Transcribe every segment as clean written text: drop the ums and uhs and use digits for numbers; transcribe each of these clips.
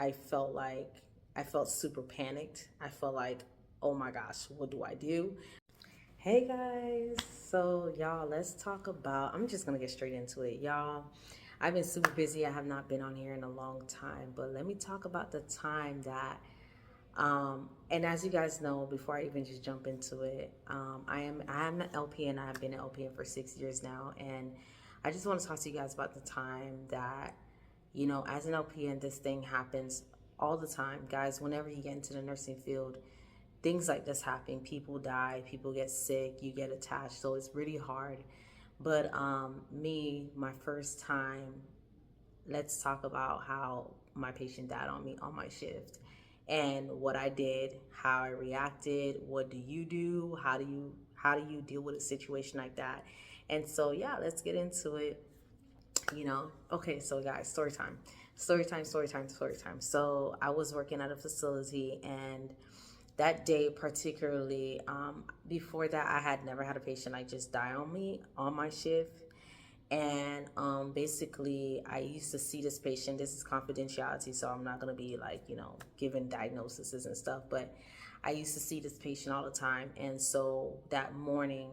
I felt super panicked. I felt like, oh my gosh, what do I do? Hey guys, so y'all, let's talk about. I'm just gonna get straight into it, y'all. I've been super busy. I have not been on here in a long time, but let me talk about the time that and as you guys know, before I even just jump into it, I'm an LPN. I've been an LPN for 6 years now, and I just want to talk to you guys about the time that, as an LPN, this thing happens all the time, guys. Whenever you get into the nursing field, things like this happen. People die, people get sick, you get attached, so it's really hard. But my first time, let's talk about how my patient died on me on my shift and what I did, how I reacted. What do you do? How do you deal with a situation like that? And so yeah, let's get into it. Okay, so guys, story time. Story time. So I was working at a facility, and that day particularly, before that, I had never had a patient like just die on me on my shift. And basically, I used to see this patient. This is confidentiality, so I'm not going to be like, giving diagnoses and stuff. But I used to see this patient all the time. And so that morning,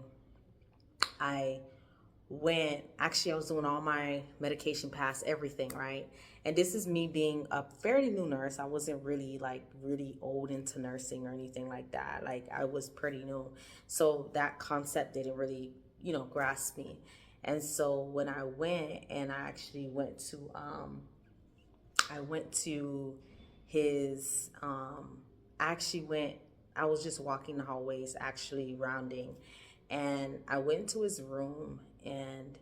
I I was doing all my medication pass, everything, right? And this is me being a fairly new nurse. I wasn't really like really old into nursing or anything like that. Like I was pretty new. So that concept didn't really, grasp me. And so when I went and I went to his, I actually went, I was just walking the hallways, actually rounding, and I went to his room. And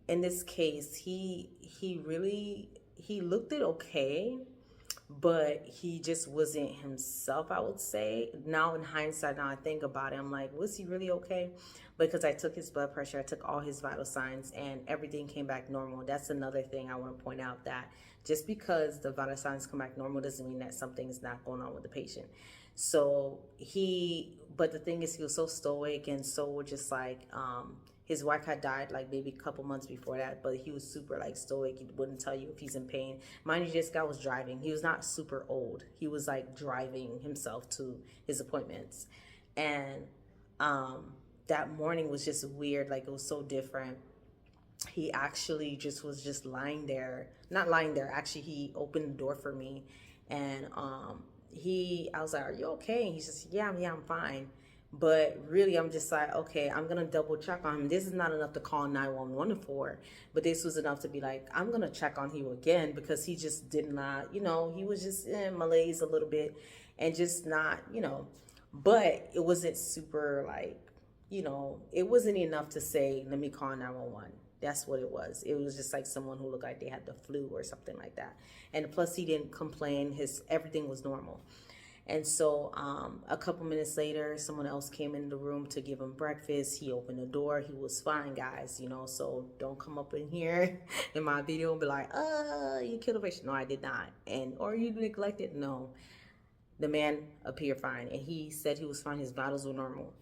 in this case, he looked it okay, but he just wasn't himself, I would say. Now in hindsight, now I think about it, I'm like, was he really okay? Because I took his blood pressure, I took all his vital signs, and everything came back normal. That's another thing I want to point out, that just because the vital signs come back normal doesn't mean that something is not going on with the patient. So but the thing is, he was so stoic and so just like, his wife had died like maybe a couple months before that, but he was super like stoic. He wouldn't tell you if he's in pain. Mind you, this guy was driving. He was not super old. He was like driving himself to his appointments. And that morning was just weird. Like it was so different. He actually just was just lying there, not lying there. Actually, he opened the door for me, and I was like, "Are you okay?" And he's just, "Yeah, I'm fine." But really, I'm just like, okay, I'm gonna double check on him. This is not enough to call 911 for, but this was enough to be like, I'm gonna check on you again, because he just did not, he was just in malaise a little bit, and just not, but it wasn't super like, it wasn't enough to say, let me call 911. That's what it was. It was just like someone who looked like they had the flu or something like that. And plus, he didn't complain. Everything was normal. And so a couple minutes later, someone else came in the room to give him breakfast. He opened the door. He was fine, guys, so don't come up in here in my video and be like, you killed a patient. No, I did not. Or you neglected. No, the man appeared fine. And he said he was fine. His vitals were normal.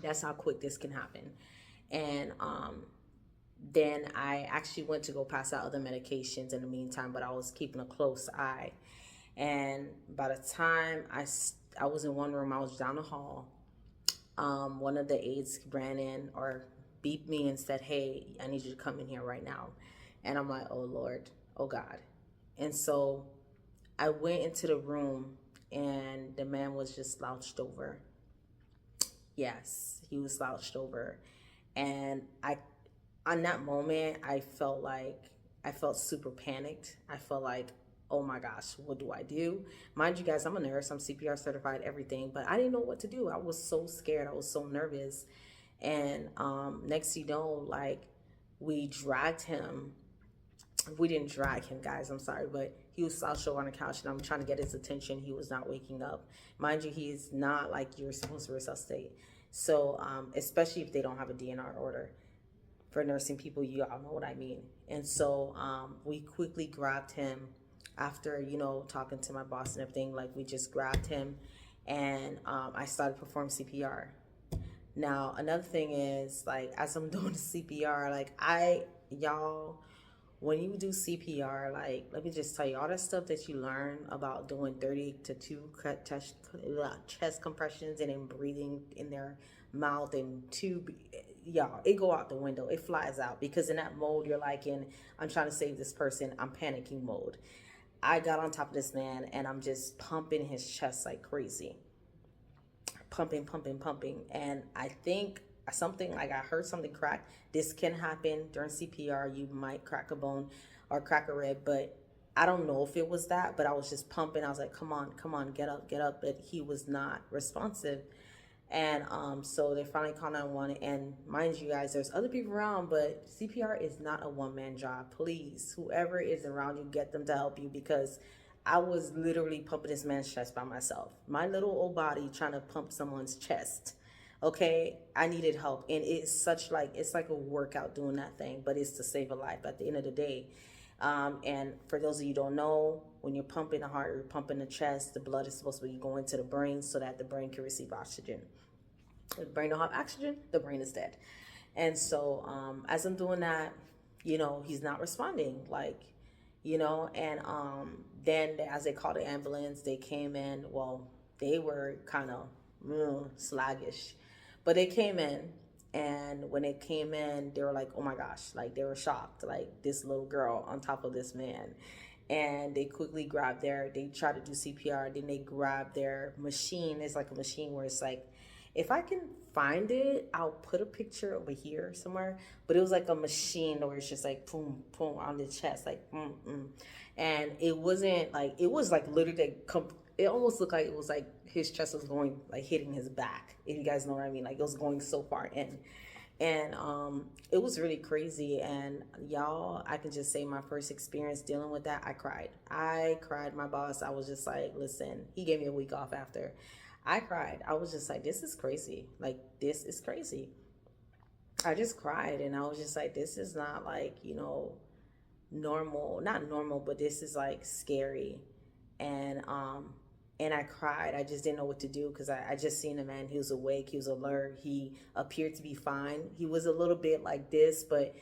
That's how quick this can happen. And then I actually went to go pass out other medications in the meantime, but I was keeping a close eye. And by the time I was in one room, I was down the hall. One of the aides ran in or beeped me and said, "Hey, I need you to come in here right now." And I'm like, "Oh Lord, oh God." And so I went into the room, and the man was just slouched over. Yes, he was slouched over. And on that moment, I felt super panicked. I felt like, oh my gosh, what do I do? Mind you guys, I'm a nurse, I'm CPR certified, everything, but I didn't know what to do. I was so scared, I was so nervous. And next you know, like we dragged him. We didn't drag him, guys, I'm sorry, but he was slouched over on the couch, and I'm trying to get his attention. He was not waking up. Mind you, he's not like you're supposed to resuscitate. So especially if they don't have a DNR order. For nursing people, you all know what I mean. And so we quickly grabbed him after, talking to my boss and everything. Like we just grabbed him, and I started performing CPR. Now, another thing is, like, as I'm doing the CPR, like y'all, when you do CPR, like, let me just tell you, all that stuff that you learn about doing 30 to 2 chest compressions and then breathing in their mouth and tube, y'all, it go out the window. It flies out, because in that mode, you're like in, I'm trying to save this person, I'm panicking mode. I got on top of this man and I'm just pumping his chest like crazy. Pumping, pumping, pumping. And I think something, like I heard something crack. This can happen during CPR. You might crack a bone or crack a rib, but I don't know if it was that, but I was just pumping. I was like, come on, get up, get up. But he was not responsive. And so they finally called 911. And mind you guys, there's other people around, but CPR is not a one-man job. Please, whoever is around you, get them to help you, because I was literally pumping this man's chest by myself. My little old body trying to pump someone's chest. Okay, I needed help. And it's such like, it's like a workout doing that thing, but it's to save a life at the end of the day. And for those of you who don't know, when you're pumping the heart, you're pumping the chest, the blood is supposed to be going to the brain so that the brain can receive oxygen. If the brain don't have oxygen, the brain is dead. And so as I'm doing that, you know, he's not responding, like, you know, and then as they called the ambulance, they came in. Well, they were kind of sluggish, but they came in. And when they came in, they were like, oh my gosh, like they were shocked, like this little girl on top of this man. And they quickly grabbed they tried to do CPR, then they grabbed their machine. It's like a machine where it's like, if I can find it, I'll put a picture over here somewhere. But it was like a machine where it's just like boom, boom on the chest, like And it wasn't like, it was like literally, it almost looked like it was like his chest was going, like hitting his back, if you guys know what I mean. Like it was going so far in. And it was really crazy. And y'all, I can just say my first experience dealing with that, I cried. My boss, I was just like, listen, he gave me a week off after. I cried. I was just like, this is crazy. Like, this is crazy. I just cried, and I was just like, this is not like, you know, normal, not normal, but this is like scary. And I cried. I just didn't know what to do, because I just seen the man. He was awake. He was alert. He appeared to be fine. He was a little bit like this, but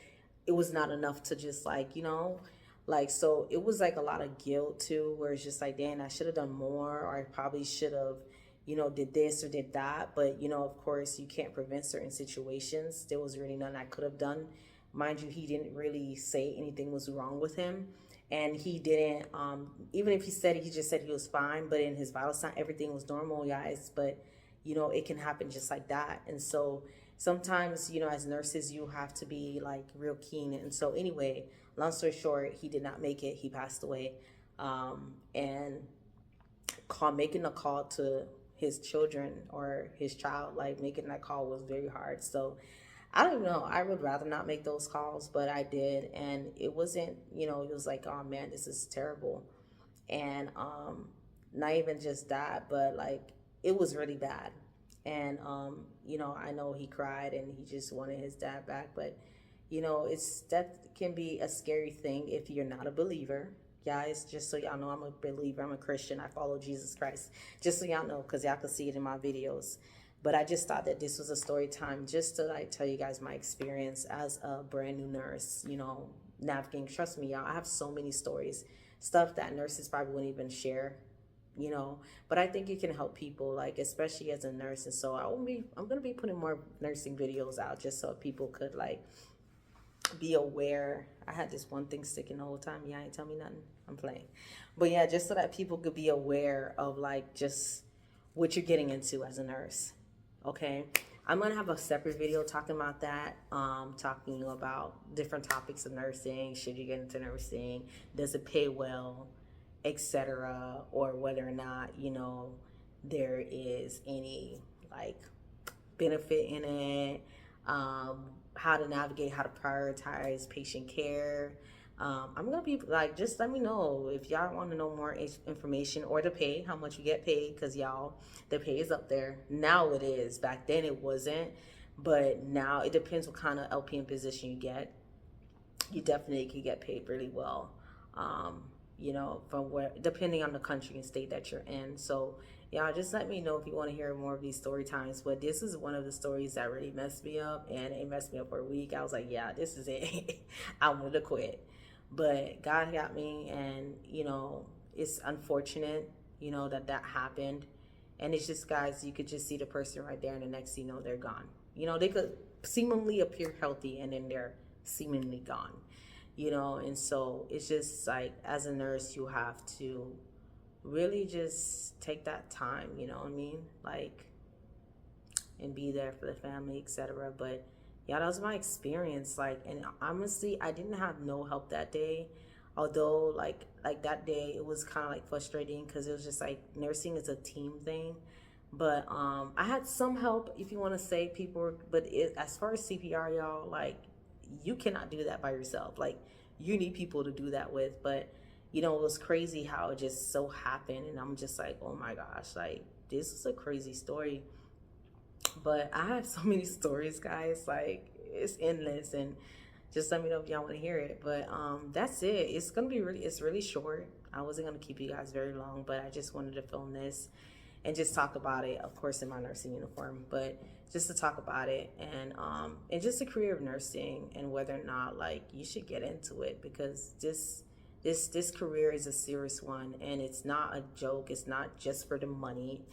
it was not enough to just like, you know, like, so it was like a lot of guilt too, where it's just like, dang, I should have done more, or I probably should have, you know, did this or did that. But, you know, of course, you can't prevent certain situations. There was really nothing I could have done. Mind you, he didn't really say anything was wrong with him. And he didn't, even if he said, he just said he was fine, but in his vital sign, everything was normal, guys. But, you know, it can happen just like that. And so sometimes, you know, as nurses, you have to be like real keen. And so anyway, long story short, he did not make it. He passed away. And making a call to his children or his child, like making that call was very hard. So I don't know, I would rather not make those calls, but I did. And it wasn't, you know, it was like, oh man, this is terrible. And not even just that, but like it was really bad. And you know, I know he cried and he just wanted his dad back, but you know, that can be a scary thing if you're not a believer. Guys, just so y'all know, I'm a believer, I'm a Christian, I follow Jesus Christ. Just so y'all know, because y'all can see it in my videos. But I just thought that this was a story time just to like tell you guys my experience as a brand new nurse, you know, navigating. Trust me, y'all, I have so many stories, stuff that nurses probably wouldn't even share, you know, but I think it can help people, like, especially as a nurse. And so I'm going to be putting more nursing videos out just so people could like be aware. I had this one thing sticking the whole time. Yeah, ain't tell me nothing. I'm playing. But yeah, just so that people could be aware of like just what you're getting into as a nurse. Okay, I'm gonna have a separate video talking about that, talking about different topics of nursing. Should you get into nursing? Does it pay well, etc., or whether or not, you know, there is any like benefit in it, how to navigate, how to prioritize patient care. I'm gonna be like, just let me know if y'all want to know more information, or the pay, how much you get paid, because y'all, the pay is up there now. It is. Back then it wasn't, but now it depends what kind of LPN position you get. You definitely can get paid really well, you know, from where, depending on the country and state that you're in. So y'all just let me know if you want to hear more of these story times. But this is one of the stories that really messed me up, and it messed me up for a week. I was like, yeah, this is it. I wanted to quit. But God got me, and you know, it's unfortunate, you know, that that happened. And it's just, guys, you could just see the person right there, and the next thing you know, they're gone. You know, they could seemingly appear healthy, and then they're seemingly gone. You know, and so it's just like, as a nurse, you have to really just take that time, you know what I mean? Like, and be there for the family, etc. But yeah, that was my experience. Like, and honestly, I didn't have no help that day. Although, like that day, it was kind of like frustrating because it was just like, nursing is a team thing. But I had some help, if you want to say people. But as far as CPR, y'all, like, you cannot do that by yourself. Like, you need people to do that with. But you know, it was crazy how it just so happened, and I'm just like, oh my gosh, like, this is a crazy story. But I have so many stories, guys. Like, it's endless, and just let me know if y'all want to hear it. But that's it. It's gonna be really, it's really short. I wasn't gonna keep you guys very long, but I just wanted to film this and just talk about it, of course, in my nursing uniform, but just to talk about it, and just the career of nursing, and whether or not, like, you should get into it, because this career is a serious one, and it's not a joke. It's not just for the money.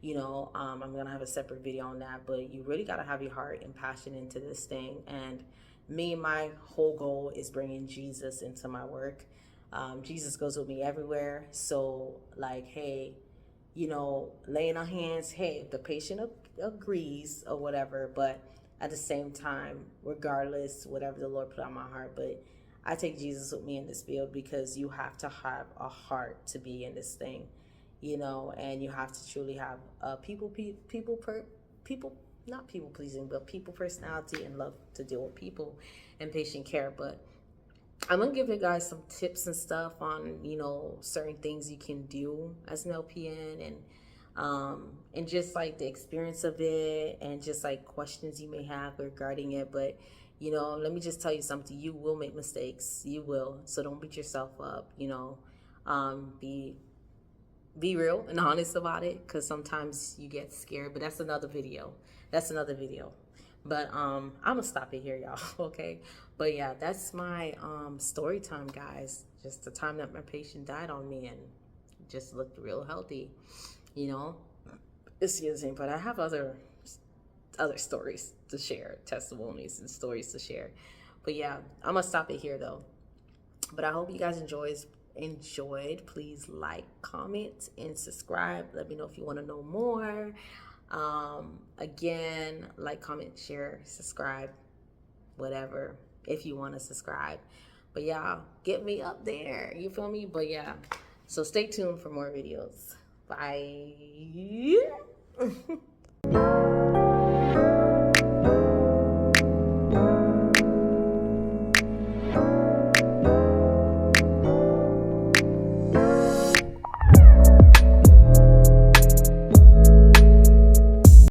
You know, I'm gonna have a separate video on that, but you really gotta have your heart and passion into this thing. And me, my whole goal is bringing Jesus into my work. Jesus goes with me everywhere. So, like, hey, you know, laying on hands, hey, if the patient agrees or whatever, but at the same time, regardless, whatever the Lord put on my heart. But I take Jesus with me in this field, because you have to have a heart to be in this thing, you know, and you have to truly have people, not people pleasing, but people personality, and love to deal with people and patient care. But I'm gonna give you guys some tips and stuff on, you know, certain things you can do as an LPN, and just like the experience of it, and just like questions you may have regarding it. But you know, let me just tell you something: you will make mistakes, you will. So don't beat yourself up. You know, be real and honest about it, because sometimes you get scared. But that's another video. But I'm gonna stop it here, y'all. Okay. But yeah, that's my story time, guys. Just the time that my patient died on me, and just looked real healthy, you know. Excuse me. But I have other stories to share, testimonies and stories to share. But yeah, I'm gonna stop it here though. But I hope you guys enjoyed. Please like, comment, and subscribe. Let me know if you want to know more. Again, like, comment, share, subscribe, whatever, if you want to subscribe. But yeah, get me up there, you feel me? But yeah, so stay tuned for more videos. Bye.